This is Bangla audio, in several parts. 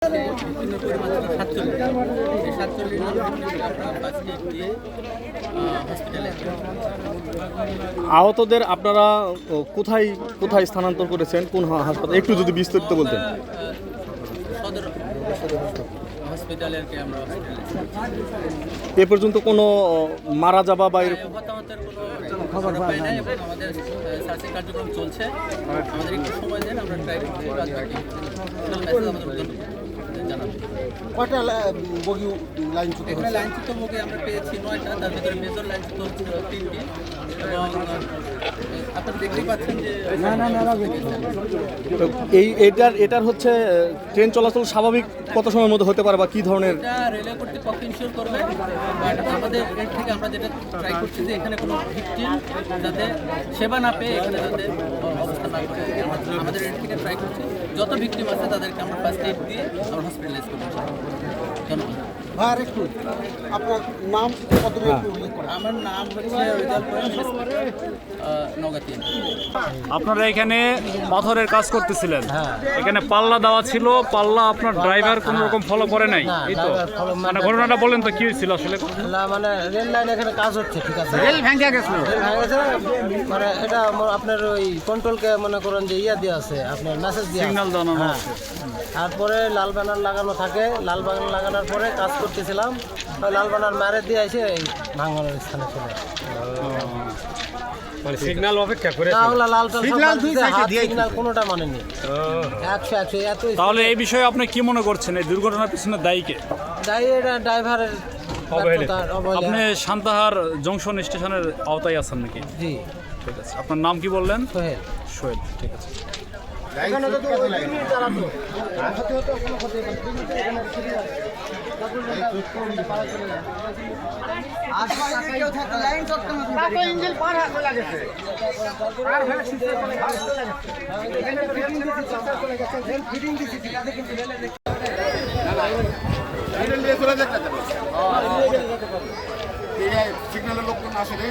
বিভিন্ন পরিমাণ ছিল 47। এই 47 আমরা ফার্স্ট এড দিয়ে হসপিটালে। আহতদের আপনারা কোথায় কোথায় স্থানান্তর করেছেন, কোন হাসপাতাল, একটু যদি বিস্তারিত বলতেন। সদর হসপিটালে আর কি আমরা এ পর্যন্ত কোনো মারা যাবা বা হতাহতের কোনো খবর পাই নাই এবং আমাদের সার্চিং কার্যক্রম চলছে। আমাদের একটু সময় দেন, আমরা ট্রাই করছি। জানাবো কয়টা বগি লাইনচ্যুত এখানে লাইনচ্যুত বগি আমরা পেয়েছি 9টা, তার ভিতরে মেজর লাইনচ্যুত হচ্ছে 3টি এবং আপনারা দেখতেই পাচ্ছেন যে এটার হচ্ছে ট্রেন চলাচল স্বাভাবিক কত সময়ের মধ্যে হতে পারে বা কী ধরনের? এটা রেলওয়ে কর্তৃপক্ষ ইনশিওর করবে। বাট আমাদের এর থেকে আমরা যেটা ট্রাই করছি যে এখানে কোনো ভিকটিম যাতে সেবা না পেয়ে এখানে যাতে অবস্থা না করে, আমাদের এর থেকে ট্রাই করছি। যত ভিকটিম আছে তাদেরকে আমরা ফার্স্ট এড দিয়ে আমরা হসপিটালাইজ করবো। ধন্যবাদ। ভাই একটু আপনার নাম কত উল্লেখ করেন? আমার নাম হচ্ছে রেজাল্ট নওগাঁ 3। আপনারা এখানে পাথরের কাজ করতেছিলেন, এখানে পাল্লা দেওয়া ছিল, পাল্লা আপনার ড্রাইভার কোনো রকম ফলো করে নাই, এই তো? মানে ঘটনাটা বলেন তো কি হয়েছিল আসলে? না মানে রেল লাইন এখানে কাজ হচ্ছে, ঠিক আছে, রেল ভেঙে গেছে, মানে এটা আপনার ওই কন্ট্রোলকে মনে করেন যে ইয়া দিয়ে আছে, আপনার মেসেজ দিয়ে সিগন্যাল দেওয়ানো আছে। তারপরে লাল ব্যানার লাগানো থাকে, লাল ব্যানার লাগানোর পরে কাজ করতেছিলাম, ওই লাল ব্যানার মারে দিয়ে এসে এই ভাঙনের স্থানে চলে সিগন্যাল অপেক্ষা করে সিগন্যাল কোনোটা মানেনি। 100 এত। তাহলে এই বিষয়ে আপনি কি মনে করছেন, এই দুর্ঘটনার পিছনে দায়ীকে? দায়ী এটা ড্রাইভারের ব্যর্থতার, অবহেলা। আপনি সান্তাহার জংশন স্টেশনের আওতায় আছেন নাকি? জি, ঠিক আছে। আপনার নাম কি বললেন? সোহেল। সোহেল, ঠিক আছে। সিগন্যালের লোক কোন আসে রে?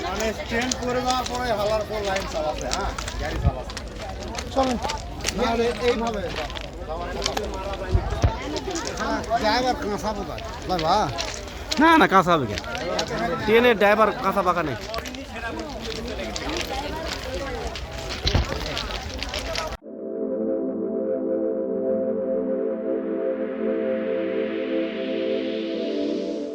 মানে ট্রেন করে যাওয়ার পরে হালার পর লাইন চালাচ্ছে, হ্যাঁ গাড়ি চালাচ্ছে। চলেন এইভাবে ড্রাইভার কাঁচা বোধ হয় বাবা। না না, কাঁচা হবে কেন? ট্রেনের ড্রাইভার কাঁচা পাকা নেই।